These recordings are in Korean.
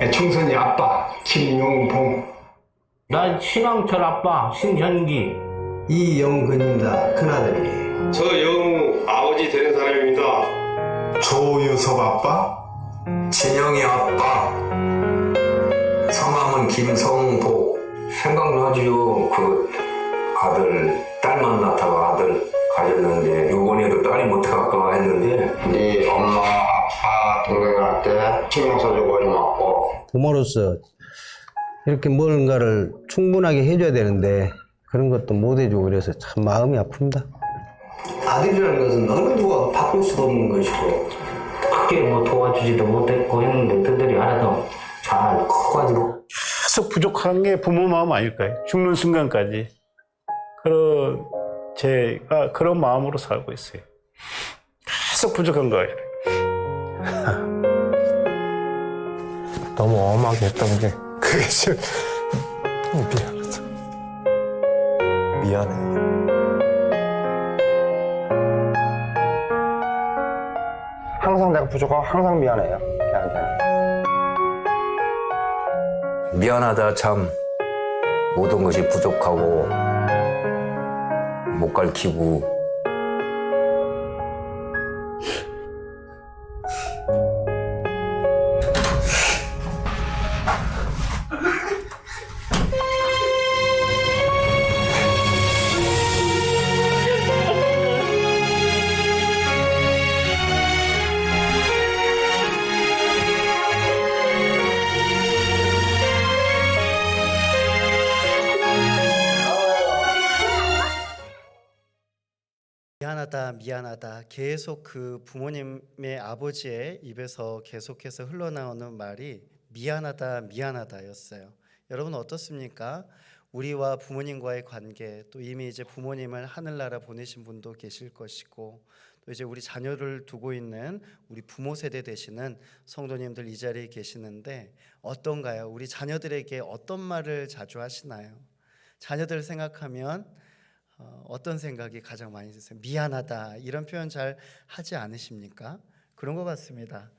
총선이 아빠 김용봉, 난 신앙철 아빠 신현기. 이영근입니다. 큰아들이. 저 영우 아버지 되는 사람입니다. 조유섭 아빠, 진영이 아빠. 성함은 김성복. 생각나지요. 그 아들, 딸만 낳다가 아들 가졌는데 요번에도 딸이 못 할까 했는데 네 엄마, 아빠, 동생한테 신경 써주고 고맙고. 부모로서 이렇게 뭔가를 충분하게 해줘야 되는데 그런 것도 못 해주고 그래서 참 마음이 아픕니다. 아들이라는 것은 어느 누가 바꿀 수도 없는 것이고 크게 뭐 도와주지도 못했고 했는데 그들이 알아서 잘 커가지고. 계속 부족한 게 부모 마음 아닐까요? 죽는 순간까지. 제가 그런 마음으로 살고 있어요. 계속 부족한 거예요. 너무 엄하게 했던 게 그게 좀 미안하다. 미안해. 항상 내가 부족하고 항상 미안해요. 걔한테. 미안하다 참. 모든 것이 부족하고 못 가르치고 미안하다 계속 그 부모님의 아버지의 입에서 계속해서 흘러나오는 말이 미안하다였어요. 여러분 어떻습니까? 우리와 부모님과의 관계, 또 이미 이제 부모님을 하늘나라 보내신 분도 계실 것이고, 또 이제 우리 자녀를 두고 있는 우리 부모 세대 되시는 성도님들 이 자리에 계시는데 어떤가요? 우리 자녀들에게 어떤 말을 자주 하시나요? 자녀들 생각하면 어떤 생각이 가장 많이 드세요? 미안하다 이런 표현 잘 하지 않으십니까? 그런 것 같습니다.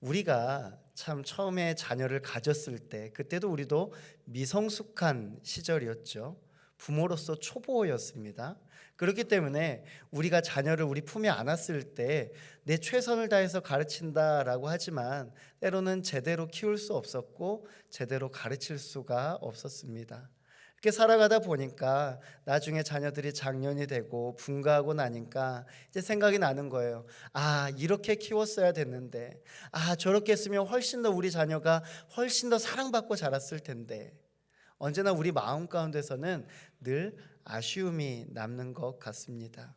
우리가 참 처음에 자녀를 가졌을 때 그때도 우리도 미성숙한 시절이었죠. 부모로서 초보였습니다. 그렇기 때문에 우리가 자녀를 우리 품에 안았을 때 내 최선을 다해서 가르친다라고 하지만 때로는 제대로 키울 수 없었고 제대로 가르칠 수가 없었습니다. 이렇게 살아가다 보니까 나중에 자녀들이 장년이 되고 분가하고 나니까 이제 생각이 나는 거예요. 아, 이렇게 키웠어야 됐는데, 아, 저렇게 했으면 훨씬 더 우리 자녀가 훨씬 더 사랑받고 자랐을 텐데. 언제나 우리 마음 가운데서는 늘 아쉬움이 남는 것 같습니다.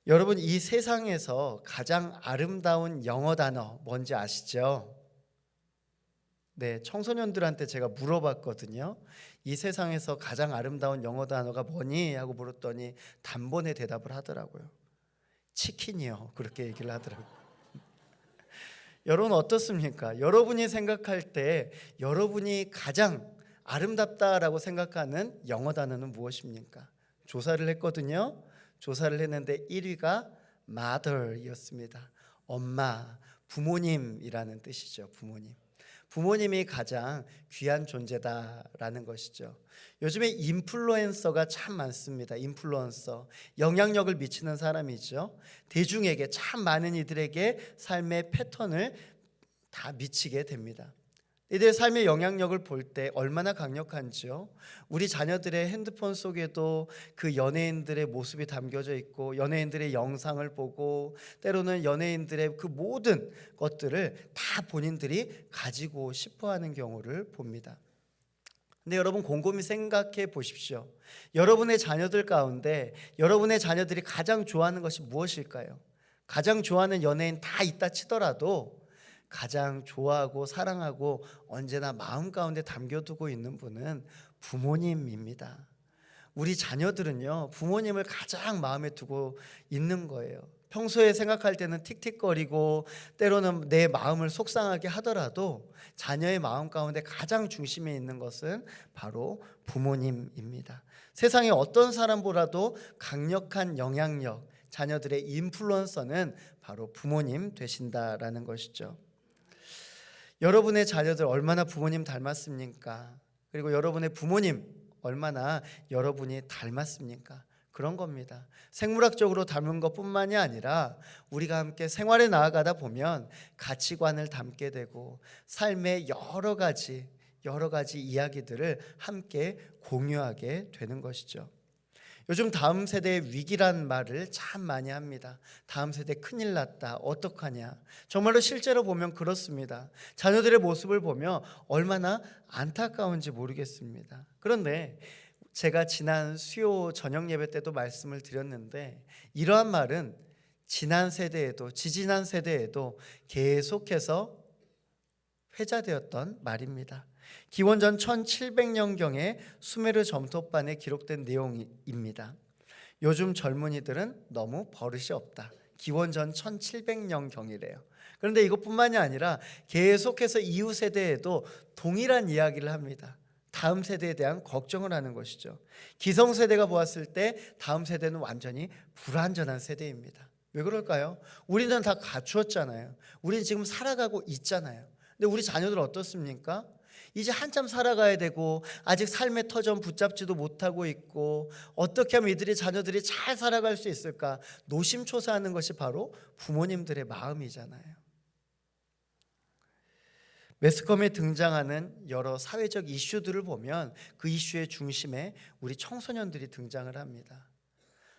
여러분, 이 세상에서 가장 아름다운 영어 단어 뭔지 아시죠? 네, 청소년들한테 제가 물어봤거든요. 이 세상에서 가장 아름다운 영어 단어가 뭐니? 하고 물었더니 단번에 대답을 하더라고요. 치킨이요. 그렇게 얘기를 하더라고요. 여러분 어떻습니까? 여러분이 생각할 때 여러분이 가장 아름답다라고 생각하는 영어 단어는 무엇입니까? 조사를 했거든요. 조사를 했는데 1위가 mother이었습니다. 엄마, 부모님이라는 뜻이죠. 부모님. 부모님이 가장 귀한 존재다라는 것이죠. 요즘에 인플루언서가 참 많습니다. 인플루언서, 영향력을 미치는 사람이죠. 대중에게 참 많은 이들에게 삶의 패턴을 다 미치게 됩니다. 이들의 삶의 영향력을 볼 때 얼마나 강력한지요. 우리 자녀들의 핸드폰 속에도 그 연예인들의 모습이 담겨져 있고 연예인들의 영상을 보고 때로는 연예인들의 그 모든 것들을 다 본인들이 가지고 싶어하는 경우를 봅니다. 근데 여러분 곰곰이 생각해 보십시오. 여러분의 자녀들 가운데 여러분의 자녀들이 가장 좋아하는 것이 무엇일까요? 가장 좋아하는 연예인 다 있다 치더라도 가장 좋아하고 사랑하고 언제나 마음 가운데 담겨두고 있는 분은 부모님입니다. 우리 자녀들은요, 부모님을 가장 마음에 두고 있는 거예요. 평소에 생각할 때는 틱틱거리고 때로는 내 마음을 속상하게 하더라도 자녀의 마음 가운데 가장 중심에 있는 것은 바로 부모님입니다. 세상에 어떤 사람보다도 강력한 영향력, 자녀들의 인플루언서는 바로 부모님 되신다라는 것이죠. 여러분의 자녀들 얼마나 부모님 닮았습니까? 그리고 여러분의 부모님 얼마나 여러분이 닮았습니까? 그런 겁니다. 생물학적으로 닮은 것뿐만이 아니라 우리가 함께 생활에 나아가다 보면 가치관을 담게 되고 삶의 여러 가지 이야기들을 함께 공유하게 되는 것이죠. 요즘 다음 세대의 위기란 말을 참 많이 합니다. 다음 세대 큰일 났다, 어떡하냐. 정말로 실제로 보면 그렇습니다. 자녀들의 모습을 보며 얼마나 안타까운지 모르겠습니다. 그런데 제가 지난 수요 저녁 예배 때도 말씀을 드렸는데, 이러한 말은 지난 세대에도 지지난 세대에도 계속해서 회자되었던 말입니다. 기원전 1700년경에 수메르 점토반에 기록된 내용입니다. 요즘 젊은이들은 너무 버릇이 없다. 기원전 1700년경이래요. 그런데 이것뿐만이 아니라 계속해서 이후 세대에도 동일한 이야기를 합니다. 다음 세대에 대한 걱정을 하는 것이죠. 기성세대가 보았을 때 다음 세대는 완전히 불완전한 세대입니다. 왜 그럴까요? 우리는 다 갖추었잖아요. 우리는 지금 살아가고 있잖아요. 근데 우리 자녀들 어떻습니까? 이제 한참 살아가야 되고 아직 삶의 터전 붙잡지도 못하고 있고, 어떻게 하면 이들의 자녀들이 잘 살아갈 수 있을까 노심초사하는 것이 바로 부모님들의 마음이잖아요. 매스컴에 등장하는 여러 사회적 이슈들을 보면 그 이슈의 중심에 우리 청소년들이 등장을 합니다.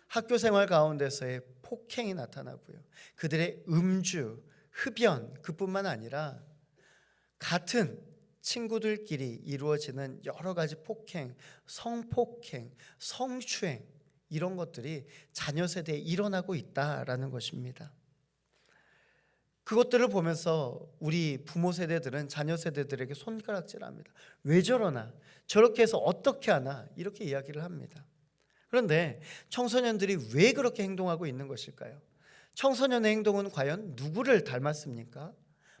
학교 생활 가운데서의 폭행이 나타나고요. 그들의 음주, 흡연, 그뿐만 아니라 같은 친구들끼리 이루어지는 여러 가지 폭행, 성폭행, 성추행, 이런 것들이 자녀 세대에 일어나고 있다라는 것입니다. 그것들을 보면서 우리 부모 세대들은 자녀 세대들에게 손가락질합니다. 왜 저러나, 저렇게 해서 어떻게 하나, 이렇게 이야기를 합니다. 그런데 청소년들이 왜 그렇게 행동하고 있는 것일까요? 청소년의 행동은 과연 누구를 닮았습니까?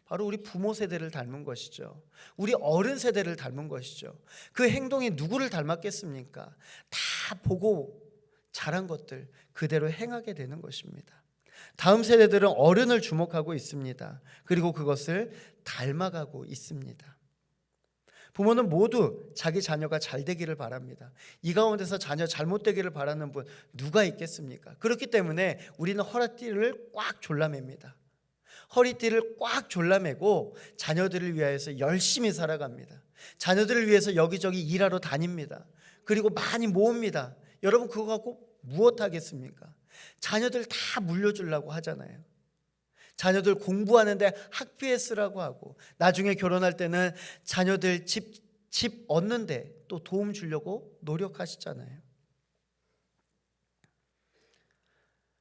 바로 우리 부모 세대를 닮은 것이죠. 우리 어른 세대를 닮은 것이죠. 그 행동이 누구를 닮았겠습니까? 다 보고 자란 것들 그대로 행하게 되는 것입니다. 다음 세대들은 어른을 주목하고 있습니다. 그리고 그것을 닮아가고 있습니다. 부모는 모두 자기 자녀가 잘 되기를 바랍니다. 이 가운데서 자녀 잘못되기를 바라는 분 누가 있겠습니까? 그렇기 때문에 우리는 허리띠를 꽉 졸라맵니다. 허리띠를 꽉 졸라매고 자녀들을 위해서 열심히 살아갑니다. 자녀들을 위해서 여기저기 일하러 다닙니다. 그리고 많이 모읍니다. 여러분, 그거 갖고 무엇 하겠습니까? 자녀들 다 물려주려고 하잖아요. 자녀들 공부하는데 학비에 쓰라고 하고, 나중에 결혼할 때는 자녀들 집 얻는데 또 도움 주려고 노력하시잖아요.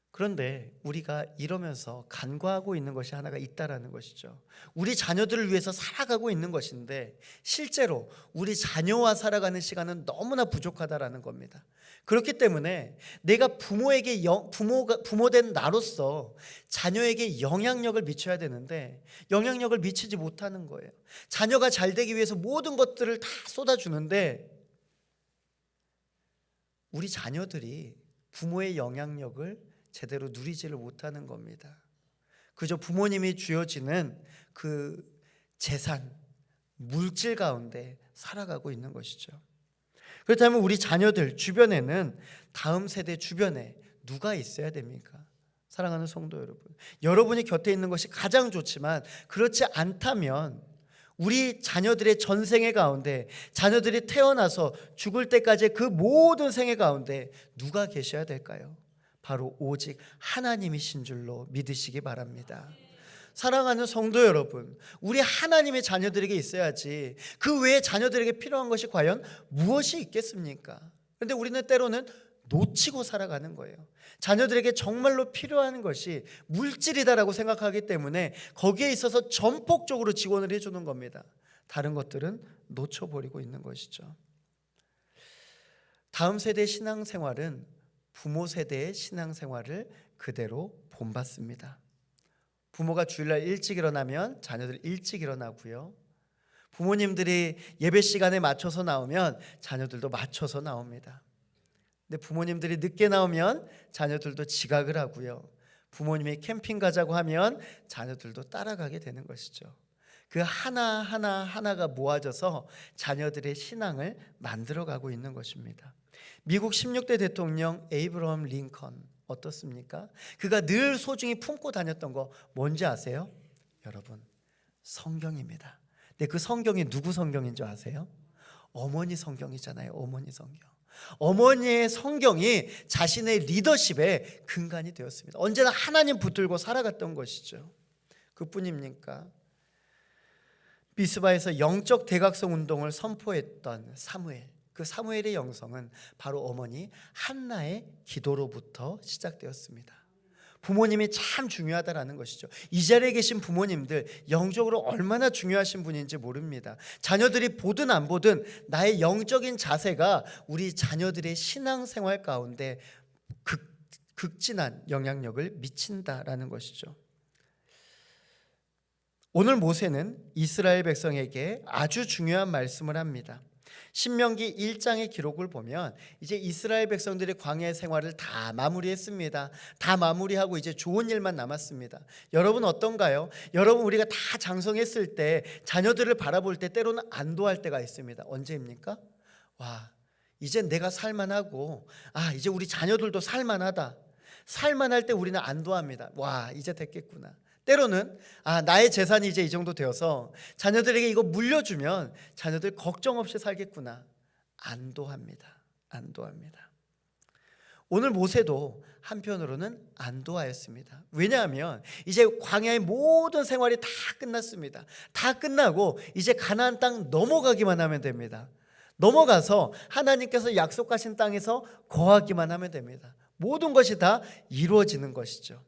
그런데 우리가 이러면서 간과하고 있는 것이 하나가 있다라는 것이죠. 우리 자녀들을 위해서 살아가고 있는 것인데 실제로 우리 자녀와 살아가는 시간은 너무나 부족하다라는 겁니다. 그렇기 때문에 내가 부모된 나로서 자녀에게 영향력을 미쳐야 되는데 영향력을 미치지 못하는 거예요. 자녀가 잘 되기 위해서 모든 것들을 다 쏟아주는데 우리 자녀들이 부모의 영향력을 제대로 누리지를 못하는 겁니다. 그저 부모님이 쥐어지는 그 재산, 물질 가운데 살아가고 있는 것이죠. 그렇다면 우리 자녀들 주변에는, 다음 세대 주변에 누가 있어야 됩니까? 사랑하는 성도 여러분, 여러분이 곁에 있는 것이 가장 좋지만 그렇지 않다면 우리 자녀들의 전생애 가운데, 자녀들이 태어나서 죽을 때까지 그 모든 생애 가운데 누가 계셔야 될까요? 바로 오직 하나님이신 줄로 믿으시기 바랍니다. 사랑하는 성도 여러분, 우리 하나님의 자녀들에게 있어야지 그 외에 자녀들에게 필요한 것이 과연 무엇이 있겠습니까? 그런데 우리는 때로는 놓치고 살아가는 거예요. 자녀들에게 정말로 필요한 것이 물질이다라고 생각하기 때문에 거기에 있어서 전폭적으로 지원을 해주는 겁니다. 다른 것들은 놓쳐버리고 있는 것이죠. 다음 세대 신앙생활은 부모 세대의 신앙생활을 그대로 본받습니다. 부모가 주일날 일찍 일어나면 자녀들 일찍 일어나고요. 부모님들이 예배 시간에 맞춰서 나오면 자녀들도 맞춰서 나옵니다. 근데 부모님들이 늦게 나오면 자녀들도 지각을 하고요. 부모님이 캠핑 가자고 하면 자녀들도 따라가게 되는 것이죠. 그 하나가 모아져서 자녀들의 신앙을 만들어가고 있는 것입니다. 미국 16대 대통령 에이브러함 링컨 어떻습니까? 그가 늘 소중히 품고 다녔던 거 뭔지 아세요? 여러분, 성경입니다. 근데 그 성경이 누구 성경인 줄 아세요? 어머니 성경이잖아요. 어머니 성경. 어머니의 성경이 자신의 리더십의 근간이 되었습니다. 언제나 하나님 붙들고 살아갔던 것이죠. 그뿐입니까? 미스바에서 영적 대각성 운동을 선포했던 사무엘, 그 사무엘의 영성은 바로 어머니 한나의 기도로부터 시작되었습니다. 부모님이 참 중요하다라는 것이죠. 이 자리에 계신 부모님들 영적으로 얼마나 중요하신 분인지 모릅니다. 자녀들이 보든 안 보든 나의 영적인 자세가 우리 자녀들의 신앙생활 가운데 극진한 영향력을 미친다라는 것이죠. 오늘 모세는 이스라엘 백성에게 아주 중요한 말씀을 합니다. 신명기 1장의 기록을 보면 이제 이스라엘 백성들의 광야 생활을 다 마무리했습니다. 다 마무리하고 이제 좋은 일만 남았습니다. 여러분 어떤가요? 여러분, 우리가 다 장성했을 때 자녀들을 바라볼 때 때로는 안도할 때가 있습니다. 언제입니까? 와, 이제 내가 살만하고 이제 우리 자녀들도 살만하다. 살만할 때 우리는 안도합니다. 와, 이제 됐겠구나. 때로는 나의 재산이 이제 이 정도 되어서 자녀들에게 이거 물려주면 자녀들 걱정 없이 살겠구나. 안도합니다. 안도합니다. 오늘 모세도 한편으로는 안도하였습니다. 왜냐하면 이제 광야의 모든 생활이 다 끝났습니다. 다 끝나고 이제 가나안 땅 넘어가기만 하면 됩니다. 넘어가서 하나님께서 약속하신 땅에서 거하기만 하면 됩니다. 모든 것이 다 이루어지는 것이죠.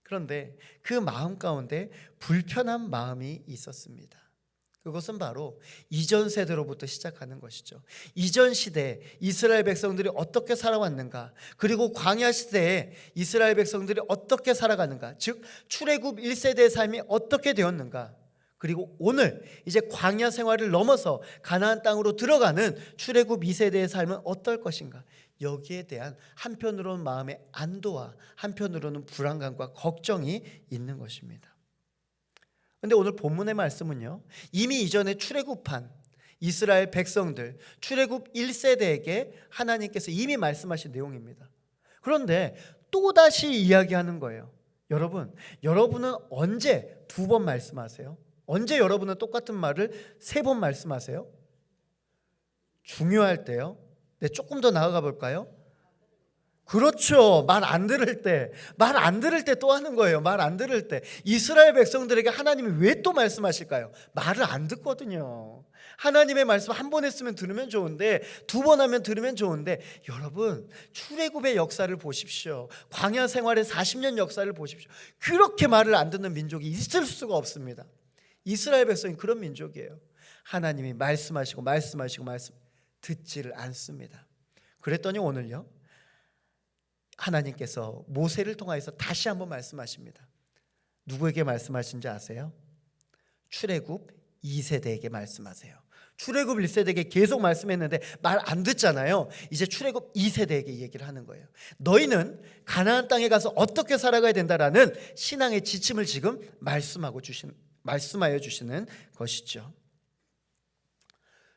그런데 그 마음 가운데 불편한 마음이 있었습니다. 그것은 바로 이전 세대로부터 시작하는 것이죠. 이전 시대에 이스라엘 백성들이 어떻게 살아왔는가, 그리고 광야 시대에 이스라엘 백성들이 어떻게 살아가는가, 즉 출애굽 1세대의 삶이 어떻게 되었는가, 그리고 오늘 이제 광야 생활을 넘어서 가나안 땅으로 들어가는 출애굽 2세대의 삶은 어떨 것인가, 여기에 대한 한편으로는 마음의 안도와 한편으로는 불안감과 걱정이 있는 것입니다. 그런데 오늘 본문의 말씀은요, 이미 이전에 출애굽한 이스라엘 백성들, 출애굽 1세대에게 하나님께서 이미 말씀하신 내용입니다. 그런데 또다시 이야기하는 거예요. 여러분은 언제 2번 말씀하세요? 언제 여러분은 똑같은 말을 3번 말씀하세요? 중요할 때요. 네, 조금 더 나아가 볼까요? 그렇죠. 말 안 들을 때 또 하는 거예요. 말 안 들을 때. 이스라엘 백성들에게 하나님이 왜 또 말씀하실까요? 말을 안 듣거든요. 하나님의 말씀 한 번 했으면 들으면 좋은데 2번 하면 들으면 좋은데, 여러분 출애굽의 역사를 보십시오. 광야 생활의 40년 역사를 보십시오. 그렇게 말을 안 듣는 민족이 있을 수가 없습니다. 이스라엘 백성이 그런 민족이에요. 하나님이 말씀하시고 듣지를 않습니다. 그랬더니 오늘요, 하나님께서 모세를 통하여서 다시 한번 말씀하십니다. 누구에게 말씀하신지 아세요? 출애굽 2세대에게 말씀하세요. 출애굽 1세대에게 계속 말씀했는데 말 안 듣잖아요. 이제 출애굽 2세대에게 얘기를 하는 거예요. 너희는 가나안 땅에 가서 어떻게 살아가야 된다라는 신앙의 지침을 지금 말씀하여 주시는 것이죠.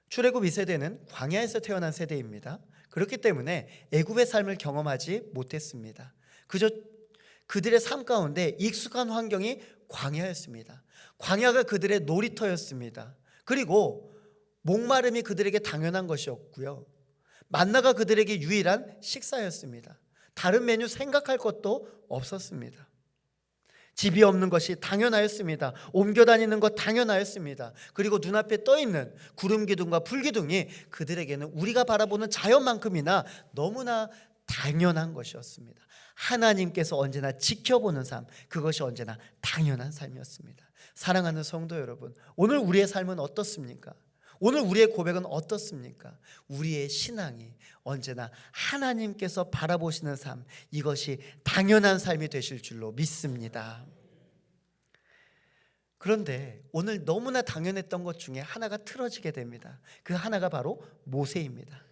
출애굽 2세대는 광야에서 태어난 세대입니다. 그렇기 때문에 애굽의 삶을 경험하지 못했습니다. 그저 그들의 삶 가운데 익숙한 환경이 광야였습니다. 광야가 그들의 놀이터였습니다. 그리고 목마름이 그들에게 당연한 것이었고요, 만나가 그들에게 유일한 식사였습니다. 다른 메뉴 생각할 것도 없었습니다. 집이 없는 것이 당연하였습니다. 옮겨 다니는 것 당연하였습니다. 그리고 눈앞에 떠있는 구름 기둥과 불 기둥이 그들에게는 우리가 바라보는 자연만큼이나 너무나 당연한 것이었습니다. 하나님께서 언제나 지켜보는 삶, 그것이 언제나 당연한 삶이었습니다. 사랑하는 성도 여러분, 오늘 우리의 삶은 어떻습니까? 오늘 우리의 고백은 어떻습니까? 우리의 신앙이 언제나 하나님께서 바라보시는 삶, 이것이 당연한 삶이 되실 줄로 믿습니다. 그런데 오늘 너무나 당연했던 것 중에 하나가 틀어지게 됩니다. 그 하나가 바로 모세입니다.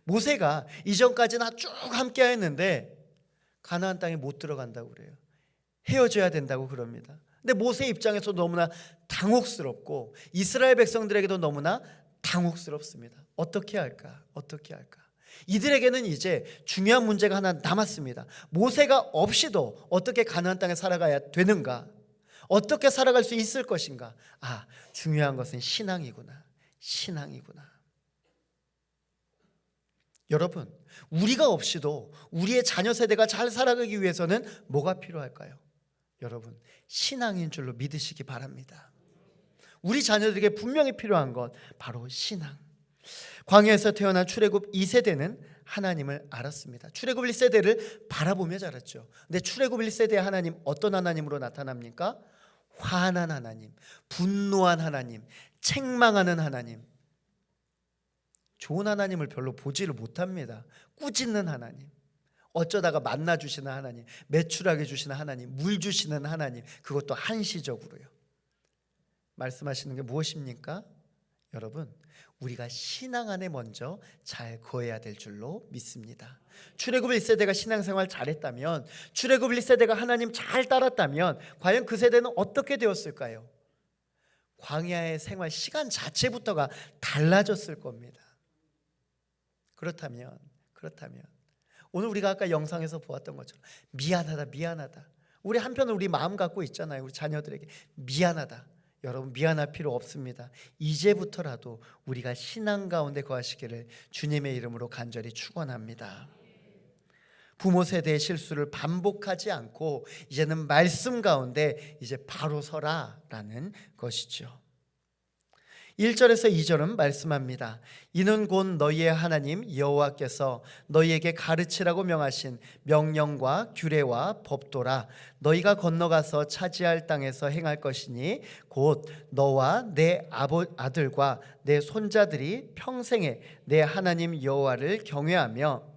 모세가 이전까지는 쭉 함께 했는데 가나안 땅에 못 들어간다고 그래요. 헤어져야 된다고 그럽니다. 근데 모세 입장에서 너무나 당혹스럽고 이스라엘 백성들에게도 너무나 당혹스럽습니다. 어떻게 할까? 어떻게 할까? 이들에게는 이제 중요한 문제가 하나 남았습니다. 모세가 없이도 어떻게 가나안 땅에 살아가야 되는가? 어떻게 살아갈 수 있을 것인가? 아, 중요한 것은 신앙이구나. 신앙이구나. 여러분, 우리가 없이도 우리의 자녀 세대가 잘 살아가기 위해서는 뭐가 필요할까요? 여러분, 신앙인 줄로 믿으시기 바랍니다. 우리 자녀들에게 분명히 필요한 것 바로 신앙. 광야에서 태어난 출애굽 2세대는 하나님을 알았습니다. 출애굽 1세대를 바라보며 자랐죠. 근데 출애굽 1세대의 하나님 어떤 하나님으로 나타납니까? 화난 하나님, 분노한 하나님, 책망하는 하나님. 좋은 하나님을 별로 보지를 못합니다. 꾸짖는 하나님, 어쩌다가 만나 주시는 하나님, 매출하게 주시는 하나님, 물 주시는 하나님, 그것도 한시적으로요. 말씀하시는 게 무엇입니까? 여러분, 우리가 신앙 안에 먼저 잘 거해야 될 줄로 믿습니다. 출애굽 1세대가 신앙생활 잘했다면, 출애굽 1세대가 하나님 잘 따랐다면 과연 그 세대는 어떻게 되었을까요? 광야의 생활 시간 자체부터가 달라졌을 겁니다. 그렇다면 오늘 우리가 아까 영상에서 보았던 것처럼 미안하다. 우리 한편으로 우리 마음 갖고 있잖아요. 우리 자녀들에게 미안하다. 여러분, 미안할 필요 없습니다. 이제부터라도 우리가 신앙 가운데 거하시기를 주님의 이름으로 간절히 축원합니다. 부모 세대의 실수를 반복하지 않고 이제는 말씀 가운데 이제 바로 서라라는 것이죠. 1절에서 2절은 말씀합니다. 이는 곧 너희의 하나님 여호와께서 너희에게 가르치라고 명하신 명령과 규례와 법도라. 너희가 건너가서 차지할 땅에서 행할 것이니 곧 너와 내 아들과 내 손자들이 평생에 내 하나님 여호와를 경외하며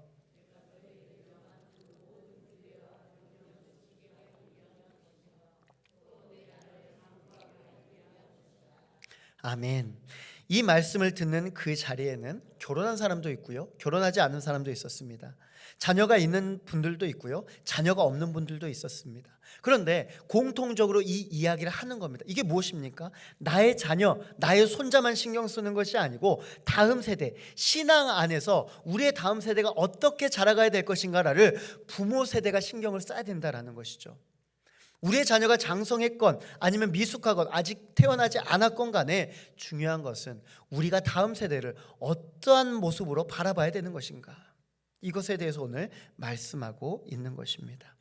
아멘. 이 말씀을 듣는 그 자리에는 결혼한 사람도 있고요, 결혼하지 않은 사람도 있었습니다. 자녀가 있는 분들도 있고요, 자녀가 없는 분들도 있었습니다. 그런데 공통적으로 이 이야기를 하는 겁니다. 이게 무엇입니까? 나의 자녀, 나의 손자만 신경 쓰는 것이 아니고 다음 세대, 신앙 안에서 우리의 다음 세대가 어떻게 자라가야 될 것인가를 부모 세대가 신경을 써야 된다는 것이죠. 우리의 자녀가 장성했건 아니면 미숙하건 아직 태어나지 않았건 간에 중요한 것은 우리가 다음 세대를 어떠한 모습으로 바라봐야 되는 것인가, 이것에 대해서 오늘 말씀하고 있는 것입니다.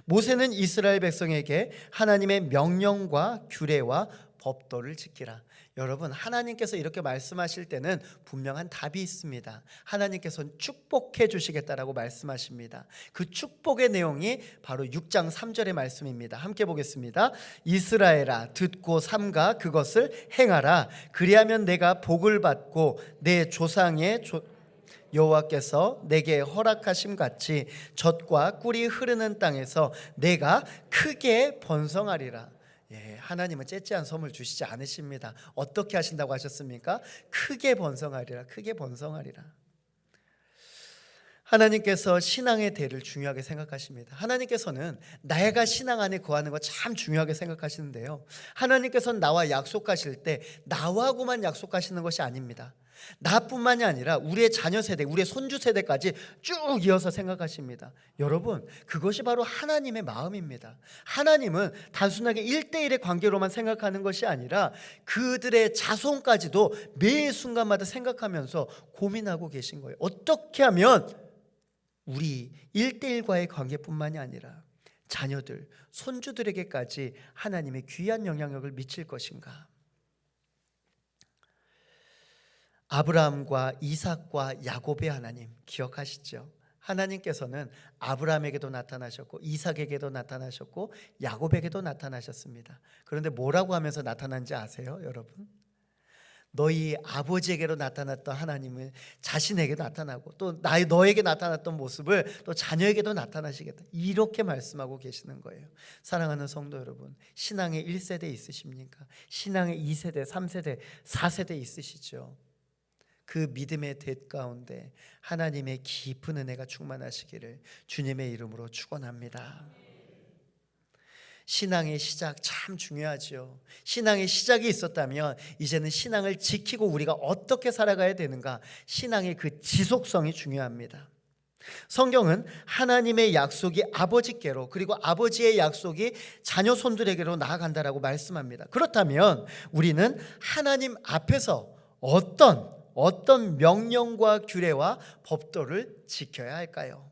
모세는 이스라엘 백성에게 하나님의 명령과 규례와 법도를 지키라. 여러분, 하나님께서 이렇게 말씀하실 때는 분명한 답이 있습니다. 하나님께서는 축복해 주시겠다라고 말씀하십니다. 그 축복의 내용이 바로 6장 3절의 말씀입니다. 함께 보겠습니다. 이스라엘아, 듣고 삼가 그것을 행하라. 그리하면 내가 복을 받고 내 조상의 여호와께서 내게 허락하심 같이 젖과 꿀이 흐르는 땅에서 내가 크게 번성하리라. 하나님은 째째한 선물 주시지 않으십니다. 어떻게 하신다고 하셨습니까? 크게 번성하리라. 크게 번성하리라. 하나님께서 신앙의 대를 중요하게 생각하십니다. 하나님께서는 내가 신앙 안에 거하는 거 참 중요하게 생각하시는데요, 하나님께서는 나와 약속하실 때 나하고만 약속하시는 것이 아닙니다. 나뿐만이 아니라 우리의 자녀 세대, 우리의 손주 세대까지 쭉 이어서 생각하십니다. 여러분, 그것이 바로 하나님의 마음입니다. 하나님은 단순하게 1대1의 관계로만 생각하는 것이 아니라 그들의 자손까지도 매 순간마다 생각하면서 고민하고 계신 거예요. 어떻게 하면 우리 1대1과의 관계뿐만이 아니라 자녀들, 손주들에게까지 하나님의 귀한 영향력을 미칠 것인가. 아브라함과 이삭과 야곱의 하나님 기억하시죠? 하나님께서는 아브라함에게도 나타나셨고 이삭에게도 나타나셨고 야곱에게도 나타나셨습니다. 그런데 뭐라고 하면서 나타난지 아세요, 여러분? 너희 아버지에게로 나타났던 하나님을 자신에게 나타나고 또 너에게 나타났던 모습을 또 자녀에게도 나타나시겠다, 이렇게 말씀하고 계시는 거예요. 사랑하는 성도 여러분, 신앙의 1세대 있으십니까? 신앙의 2세대, 3세대, 4세대 있으시죠? 그 믿음의 대 가운데 하나님의 깊은 은혜가 충만하시기를 주님의 이름으로 축원합니다. 신앙의 시작 참 중요하죠. 신앙의 시작이 있었다면 이제는 신앙을 지키고 우리가 어떻게 살아가야 되는가, 신앙의 그 지속성이 중요합니다. 성경은 하나님의 약속이 아버지께로, 그리고 아버지의 약속이 자녀 손들에게로 나아간다라고 말씀합니다. 그렇다면 우리는 하나님 앞에서 어떤 명령과 규례와 법도를 지켜야 할까요?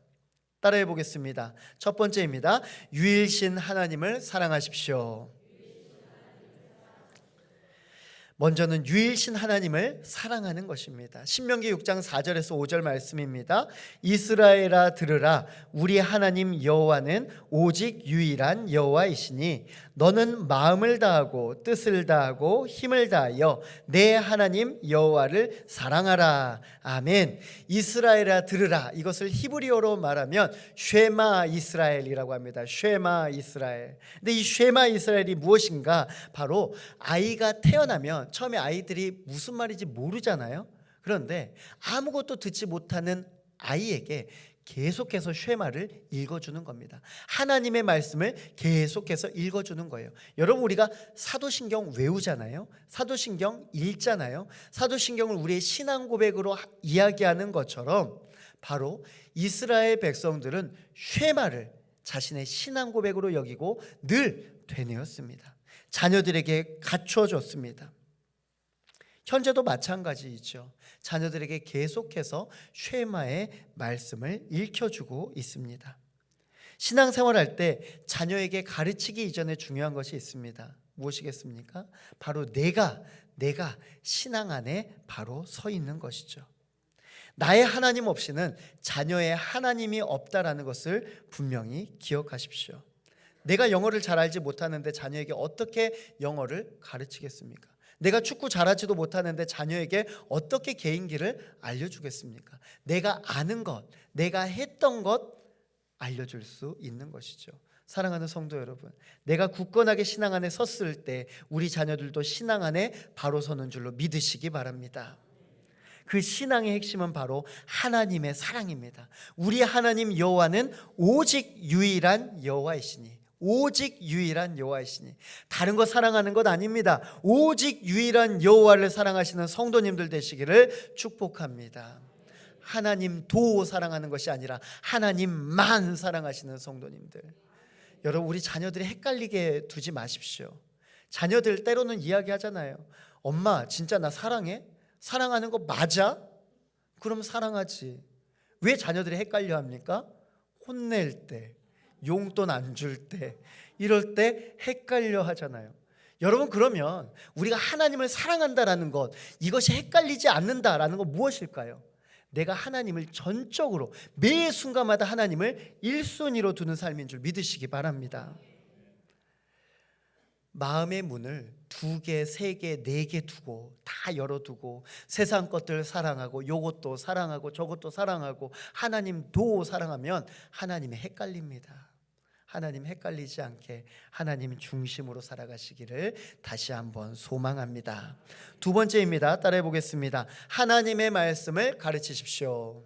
따라해 보겠습니다. 첫 번째입니다. 유일신 하나님을 사랑하십시오. 먼저는 유일신 하나님을 사랑하는 것입니다. 신명기 6장 4절에서 5절 말씀입니다. 이스라엘아 들으라, 우리 하나님 여호와는 오직 유일한 여호와이시니 너는 마음을 다하고 뜻을 다하고 힘을 다하여 내 하나님 여호와를 사랑하라. 아멘. 이스라엘아 들으라, 이것을 히브리어로 말하면 쉐마 이스라엘이라고 합니다. 쉐마 이스라엘. 근데 이 쉐마 이스라엘이 무엇인가? 바로 아이가 태어나면 처음에 아이들이 무슨 말인지 모르잖아요. 그런데 아무것도 듣지 못하는 아이에게 계속해서 쉐마를 읽어주는 겁니다. 하나님의 말씀을 계속해서 읽어주는 거예요. 여러분, 우리가 사도신경 외우잖아요. 사도신경 읽잖아요. 사도신경을 우리의 신앙 고백으로 이야기하는 것처럼 바로 이스라엘 백성들은 쉐마를 자신의 신앙 고백으로 여기고 늘 되뇌었습니다. 자녀들에게 갖춰줬습니다. 현재도 마찬가지이죠. 자녀들에게 계속해서 쉐마의 말씀을 읽혀주고 있습니다. 신앙생활할 때 자녀에게 가르치기 이전에 중요한 것이 있습니다. 무엇이겠습니까? 바로 내가 신앙 안에 바로 서 있는 것이죠. 나의 하나님 없이는 자녀의 하나님이 없다라는 것을 분명히 기억하십시오. 내가 영어를 잘 알지 못하는데 자녀에게 어떻게 영어를 가르치겠습니까? 내가 축구 잘하지도 못하는데 자녀에게 어떻게 개인기를 알려주겠습니까? 내가 아는 것, 내가 했던 것 알려줄 수 있는 것이죠. 사랑하는 성도 여러분, 내가 굳건하게 신앙 안에 섰을 때 우리 자녀들도 신앙 안에 바로 서는 줄로 믿으시기 바랍니다. 그 신앙의 핵심은 바로 하나님의 사랑입니다. 우리 하나님 여호와는 오직 유일한 여호와이시니, 오직 유일한 여호와이시니, 다른 거 사랑하는 것 아닙니다. 오직 유일한 여호와를 사랑하시는 성도님들 되시기를 축복합니다. 하나님도 사랑하는 것이 아니라 하나님만 사랑하시는 성도님들, 여러분, 우리 자녀들이 헷갈리게 두지 마십시오. 자녀들 때로는 이야기하잖아요. 엄마 진짜 나 사랑해? 사랑하는 거 맞아? 그럼 사랑하지. 왜 자녀들이 헷갈려 합니까? 혼낼 때, 용돈 안 줄 때, 이럴 때 헷갈려 하잖아요. 여러분, 그러면 우리가 하나님을 사랑한다라는 것, 이것이 헷갈리지 않는다라는 건 무엇일까요? 내가 하나님을 전적으로 매 순간마다 하나님을 1순위로 두는 삶인 줄 믿으시기 바랍니다. 마음의 문을 2개, 3개, 4개 두고 다 열어두고 세상 것들 사랑하고 요것도 사랑하고 저것도 사랑하고 하나님도 사랑하면 하나님이 헷갈립니다. 하나님 헷갈리지 않게 하나님 중심으로 살아가시기를 다시 한번 소망합니다. 두 번째입니다. 따라해 보겠습니다. 하나님의 말씀을 가르치십시오.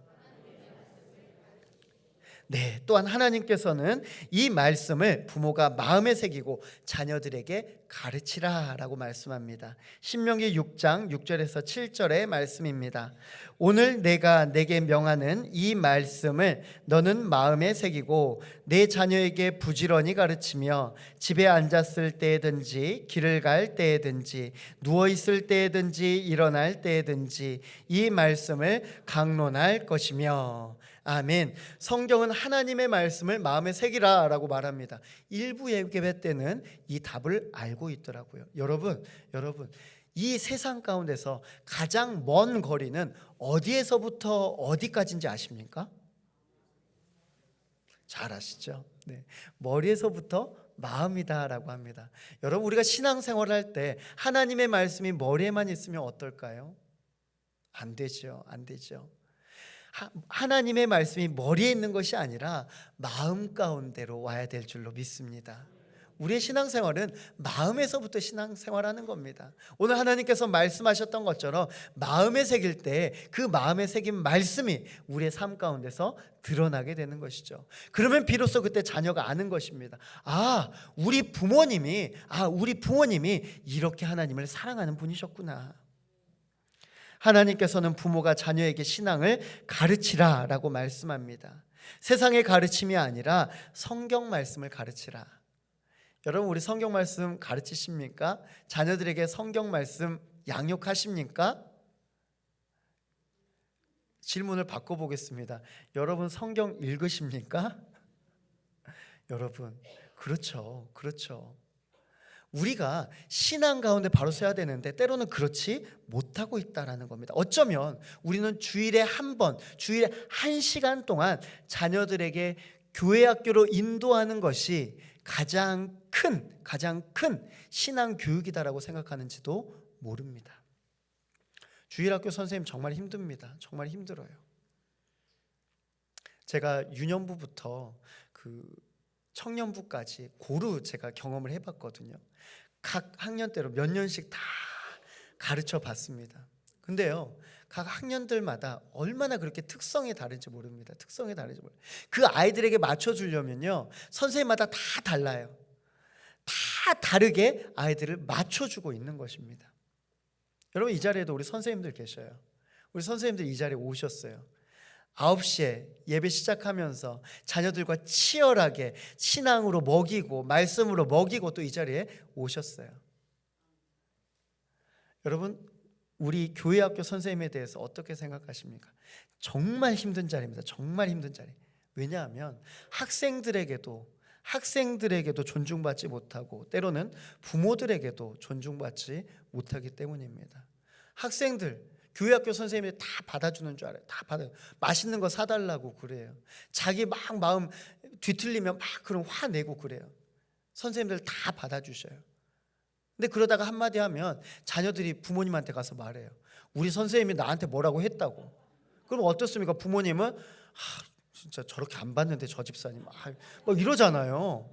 네, 또한 하나님께서는 이 말씀을 부모가 마음에 새기고 자녀들에게 가르치라라고 말씀합니다. 신명기 6장 6절에서 7절의 말씀입니다. 오늘 내가 내게 명하는 이 말씀을 너는 마음에 새기고 내 자녀에게 부지런히 가르치며 집에 앉았을 때든지 길을 갈 때든지 누워 있을 때든지 일어날 때든지 이 말씀을 강론할 것이며. 아멘. 성경은 하나님의 말씀을 마음에 새기라라고 말합니다. 일부 예배 때는 이 답을 알고 있더라고요. 여러분, 이 세상 가운데서 가장 먼 거리는 어디에서부터 어디까지인지 아십니까? 잘 아시죠? 네. 머리에서부터 마음이다라고 합니다. 여러분, 우리가 신앙생활을 할 때 하나님의 말씀이 머리에만 있으면 어떨까요? 안 되죠. 하나님의 말씀이 머리에 있는 것이 아니라 마음 가운데로 와야 될 줄로 믿습니다. 우리의 신앙생활은 마음에서부터 신앙생활하는 겁니다. 오늘 하나님께서 말씀하셨던 것처럼 마음에 새길 때 그 마음에 새긴 말씀이 우리의 삶 가운데서 드러나게 되는 것이죠. 그러면 비로소 그때 자녀가 아는 것입니다. 우리 부모님이 이렇게 하나님을 사랑하는 분이셨구나. 하나님께서는 부모가 자녀에게 신앙을 가르치라라고 말씀합니다. 세상의 가르침이 아니라 성경 말씀을 가르치라. 여러분, 우리 성경 말씀 가르치십니까? 자녀들에게 성경 말씀 양육하십니까? 질문을 바꿔보겠습니다. 여러분 성경 읽으십니까? 여러분, 그렇죠. 우리가 신앙 가운데 바로 서야 되는데 때로는 그렇지 못하고 있다라는 겁니다. 어쩌면 우리는 주일에 한 번, 주일에 1시간 동안 자녀들에게 교회 학교로 인도하는 것이 가장 큰 신앙 교육이다라고 생각하는지도 모릅니다. 주일학교 선생님 정말 힘듭니다. 정말 힘들어요. 제가 유년부부터 그 청년부까지 고루 제가 경험을 해봤거든요. 각 학년대로 몇 년씩 다 가르쳐 봤습니다. 근데요, 각 학년들마다 얼마나 그렇게 특성이 다른지 모릅니다. 그 아이들에게 맞춰주려면요, 선생님마다 다 달라요. 다 다르게 아이들을 맞춰주고 있는 것입니다. 여러분, 이 자리에도 우리 선생님들 계셔요. 우리 선생님들 이 자리에 오셨어요. 9시에 예배 시작하면서 자녀들과 치열하게 신앙으로 먹이고 말씀으로 먹이고 또 이 자리에 오셨어요. 여러분, 우리 교회학교 선생님에 대해서 어떻게 생각하십니까? 정말 힘든 자리입니다. 정말 힘든 자리. 왜냐하면 학생들에게도 존중받지 못하고 때로는 부모들에게도 존중받지 못하기 때문입니다. 학생들, 교회학교 선생님이 다 받아주는 줄 알아요. 다 받아요. 맛있는 거 사달라고 그래요. 자기 막 마음 뒤틀리면 막 그런 화내고 그래요. 선생님들 다 받아주셔요. 근데 그러다가 한마디 하면 자녀들이 부모님한테 가서 말해요. 우리 선생님이 나한테 뭐라고 했다고. 그럼 어떻습니까? 부모님은 진짜 저렇게 안 봤는데 저 집사님 막 이러잖아요.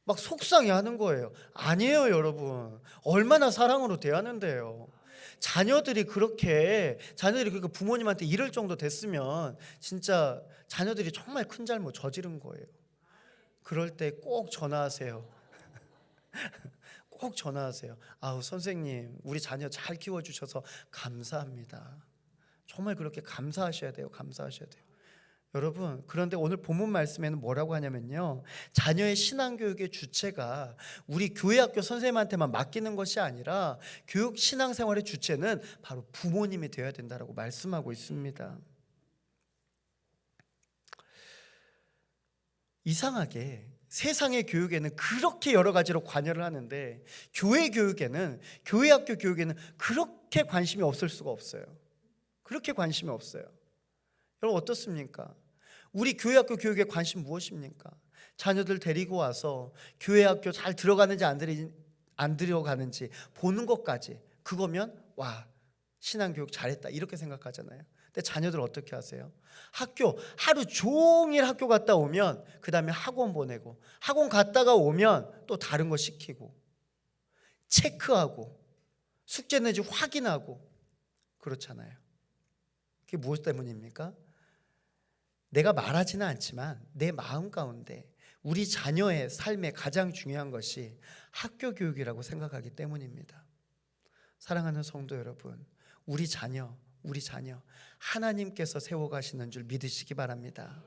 막 속상해하는 거예요. 아니에요, 여러분. 얼마나 사랑으로 대하는데요. 자녀들이 그렇게 부모님한테 이럴 정도 됐으면 진짜 자녀들이 정말 큰 잘못 저지른 거예요. 그럴 때 꼭 전화하세요. 꼭 전화하세요. 선생님, 우리 자녀 잘 키워주셔서 감사합니다. 정말 그렇게 감사하셔야 돼요. 여러분, 그런데 오늘 본문 말씀에는 뭐라고 하냐면요, 자녀의 신앙교육의 주체가 우리 교회학교 선생님한테만 맡기는 것이 아니라 교육 신앙생활의 주체는 바로 부모님이 되어야 된다라고 말씀하고 있습니다. 이상하게 세상의 교육에는 그렇게 여러 가지로 관여를 하는데 교회 교육에는, 교회학교 교육에는 그렇게 관심이 없을 수가 없어요. 그렇게 관심이 없어요. 여러분, 어떻습니까? 우리 교회학교 교육에 관심 무엇입니까? 자녀들 데리고 와서 교회학교 잘 들어가는지 안 들어가는지 보는 것까지, 그거면 와, 신앙교육 잘했다 이렇게 생각하잖아요. 근데 자녀들 어떻게 하세요? 학교 하루 종일 학교 갔다 오면 그 다음에 학원 보내고, 학원 갔다가 오면 또 다른 거 시키고 체크하고 숙제 내지 확인하고 그렇잖아요. 그게 무엇 때문입니까? 내가 말하지는 않지만 내 마음 가운데 우리 자녀의 삶에 가장 중요한 것이 학교 교육이라고 생각하기 때문입니다. 사랑하는 성도 여러분, 우리 자녀 하나님께서 세워가시는 줄 믿으시기 바랍니다.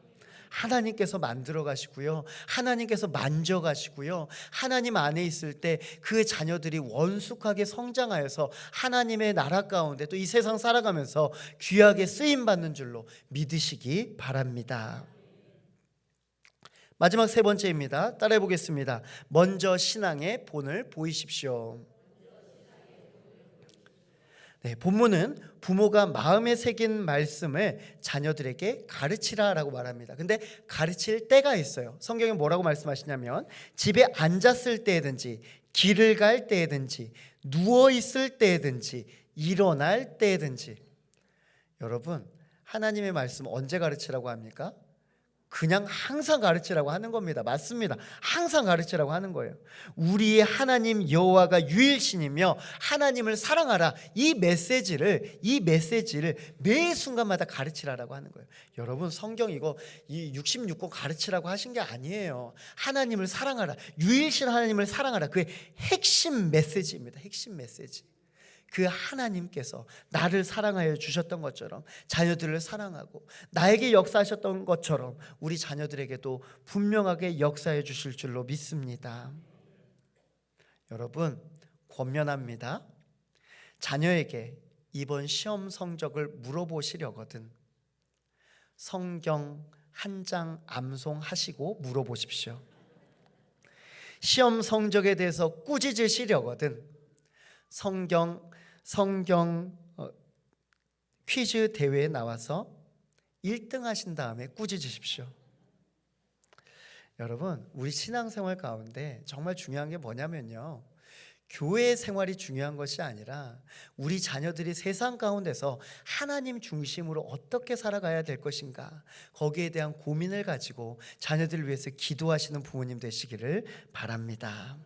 하나님께서 만들어 가시고요, 하나님께서 만져 가시고요, 하나님 안에 있을 때 그 자녀들이 원숙하게 성장하여서 하나님의 나라 가운데 또 이 세상 살아가면서 귀하게 쓰임 받는 줄로 믿으시기 바랍니다. 마지막 세 번째입니다. 따라해 보겠습니다. 먼저 신앙의 본을 보이십시오. 네, 본문은 부모가 마음에 새긴 말씀을 자녀들에게 가르치라라고 말합니다. 근데 가르칠 때가 있어요. 성경에 뭐라고 말씀하시냐면 집에 앉았을 때든지 길을 갈 때든지 누워 있을 때든지 일어날 때든지. 여러분, 하나님의 말씀 언제 가르치라고 합니까? 그냥 항상 가르치라고 하는 겁니다. 맞습니다. 항상 가르치라고 하는 거예요. 우리의 하나님 여호와가 유일신이며 하나님을 사랑하라. 이 메시지를 매 순간마다 가르치라고 하는 거예요. 여러분, 성경 이거 이 66권 가르치라고 하신 게 아니에요. 하나님을 사랑하라. 유일신 하나님을 사랑하라. 그의 핵심 메시지입니다. 핵심 메시지. 그 하나님께서 나를 사랑하여 주셨던 것처럼 자녀들을 사랑하고 나에게 역사하셨던 것처럼 우리 자녀들에게도 분명하게 역사해 주실 줄로 믿습니다. 여러분, 권면합니다. 자녀에게 이번 시험 성적을 물어보시려거든 성경 한 장 암송하시고 물어보십시오. 시험 성적에 대해서 꾸짖으시려거든 성경 퀴즈 대회에 나와서 1등 하신 다음에 꾸짖으십시오. 여러분, 우리 신앙생활 가운데 정말 중요한 게 뭐냐면요, 교회 생활이 중요한 것이 아니라 우리 자녀들이 세상 가운데서 하나님 중심으로 어떻게 살아가야 될 것인가, 거기에 대한 고민을 가지고 자녀들을 위해서 기도하시는 부모님 되시기를 바랍니다.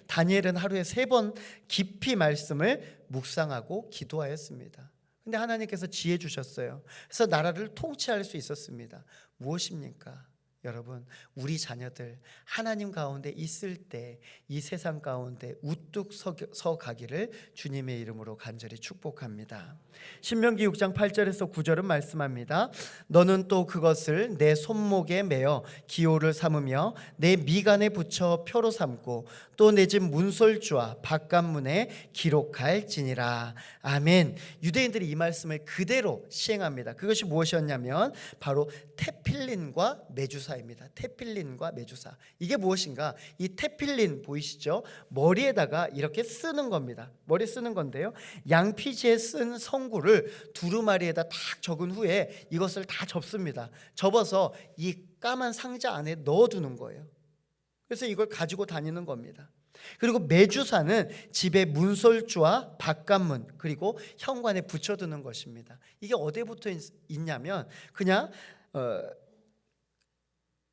다니엘은 하루에 3번 깊이 말씀을 묵상하고 기도하였습니다. 근데 하나님께서 지혜 주셨어요. 그래서 나라를 통치할 수 있었습니다. 무엇입니까? 여러분, 우리 자녀들 하나님 가운데 있을 때 이 세상 가운데 우뚝 서 가기를 주님의 이름으로 간절히 축복합니다. 신명기 6장 8절에서 9절은 말씀합니다. 너는 또 그것을 내 손목에 매어 기호를 삼으며 내 미간에 붙여 표로 삼고 또 내 집 문설주와 바깥문에 기록할지니라. 아멘. 유대인들이 이 말씀을 그대로 시행합니다. 그것이 무엇이었냐면 바로 테필린과 메주사입니다. 테필린과 메주사. 이게 무엇인가? 이 테필린 보이시죠? 머리에다가 이렇게 쓰는 겁니다. 머리에 쓰는 건데요, 양피지에 쓴 성구를 두루마리에다 딱 적은 후에 이것을 다 접습니다. 접어서 이 까만 상자 안에 넣어두는 거예요. 그래서 이걸 가지고 다니는 겁니다. 그리고 메주사는 집의 문설주와 바깥문 그리고 현관에 붙여두는 것입니다. 이게 어디에 붙어 있냐면 그냥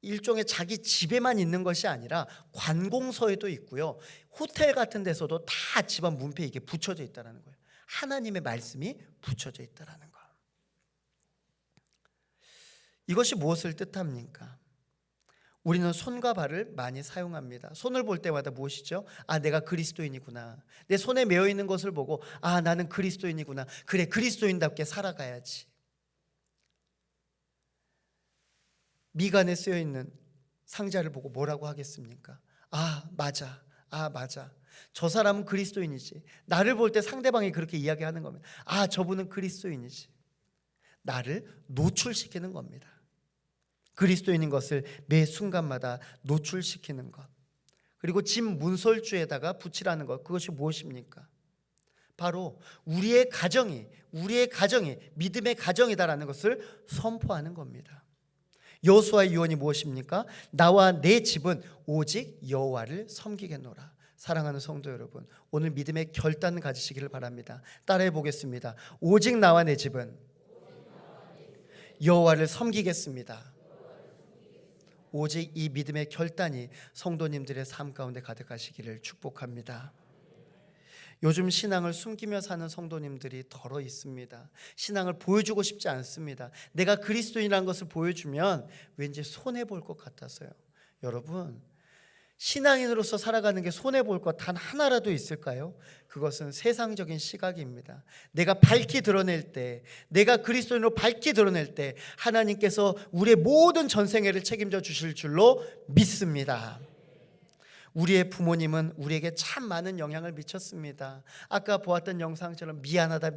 일종의 자기 집에만 있는 것이 아니라 관공서에도 있고요, 호텔 같은 데서도 다 집안 문패에 이게 붙여져 있다는 거예요. 하나님의 말씀이 붙여져 있다는 거. 이것이 무엇을 뜻합니까? 우리는 손과 발을 많이 사용합니다. 손을 볼 때마다 무엇이죠? 아, 내가 그리스도인이구나. 내 손에 매어 있는 것을 보고 아, 나는 그리스도인이구나. 그래, 그리스도인답게 살아가야지. 미간에 쓰여 있는 상자를 보고 뭐라고 하겠습니까? 아, 맞아. 아, 맞아. 저 사람은 그리스도인이지. 나를 볼 때 상대방이 그렇게 이야기하는 겁니다. 아, 저분은 그리스도인이지. 나를 노출시키는 겁니다. 그리스도인인 것을 매 순간마다 노출시키는 것. 그리고 집 문설주에다가 붙이라는 것. 그것이 무엇입니까? 바로 우리의 가정이 믿음의 가정이다라는 것을 선포하는 겁니다. 여호수아의 유언이 무엇입니까? 나와 내 집은 오직 여호와를 섬기겠노라. 사랑하는 성도 여러분, 오늘 믿음의 결단을 가지시기를 바랍니다. 따라해 보겠습니다. 오직 나와 내 집은 여호와를 섬기겠습니다. 오직 이 믿음의 결단이 성도님들의 삶 가운데 가득하시기를 축복합니다. 요즘 신앙을 숨기며 사는 성도님들이 더러 있습니다. 신앙을 보여주고 싶지 않습니다. 내가 그리스도인이라는 것을 보여주면 왠지 손해볼 것 같아서요. 여러분, 신앙인으로서 살아가는 게 손해볼 것 단 하나라도 있을까요? 그것은 세상적인 시각입니다. 내가 밝히 드러낼 때, 내가 그리스도인으로 밝히 드러낼 때 하나님께서 우리의 모든 전생애를 책임져 주실 줄로 믿습니다. 우리의 부모님은 우리에게 참 많은 영향을 미쳤습니다. 아까 보았던 영상처럼 미안하다.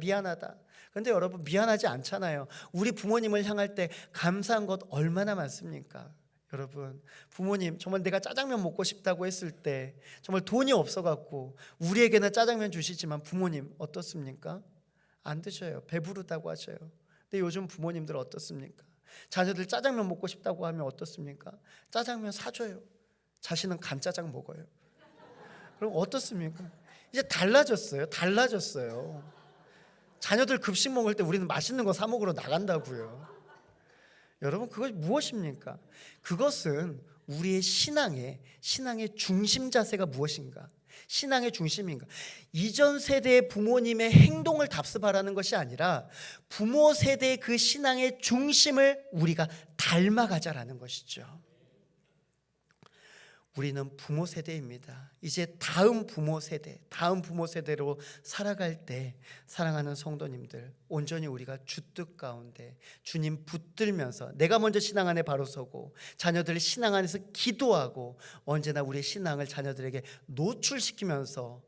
그런데 여러분, 미안하지 않잖아요. 우리 부모님을 향할 때 감사한 것 얼마나 많습니까? 여러분, 부모님 정말 내가 짜장면 먹고 싶다고 했을 때 정말 돈이 없어갖고 우리에게는 짜장면 주시지만 부모님 어떻습니까? 안 드셔요. 배부르다고 하셔요. 근데 요즘 부모님들 어떻습니까? 자녀들 짜장면 먹고 싶다고 하면 어떻습니까? 짜장면 사줘요. 자신은 간짜장 먹어요. 그럼 어떻습니까? 이제 달라졌어요. 자녀들 급식 먹을 때 우리는 맛있는 거 사 먹으러 나간다고요. 여러분 그것이 무엇입니까? 그것은 우리의 신앙의 중심 자세가 무엇인가? 신앙의 중심인가? 이전 세대의 부모님의 행동을 답습하라는 것이 아니라 부모 세대의 그 신앙의 중심을 우리가 닮아가자라는 것이죠. 우리는 부모 세대입니다. 이제 다음 부모 세대로 살아갈 때 사랑하는 성도님들, 온전히 우리가 주뜻 가운데 주님 붙들면서 내가 먼저 신앙 안에 바로 서고 자녀들 신앙 안에서 기도하고 언제나 우리의 신앙을 자녀들에게 노출시키면서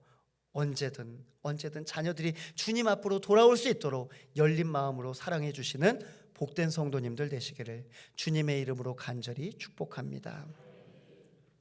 언제든 자녀들이 주님 앞으로 돌아올 수 있도록 열린 마음으로 사랑해 주시는 복된 성도님들 되시기를 주님의 이름으로 간절히 축복합니다.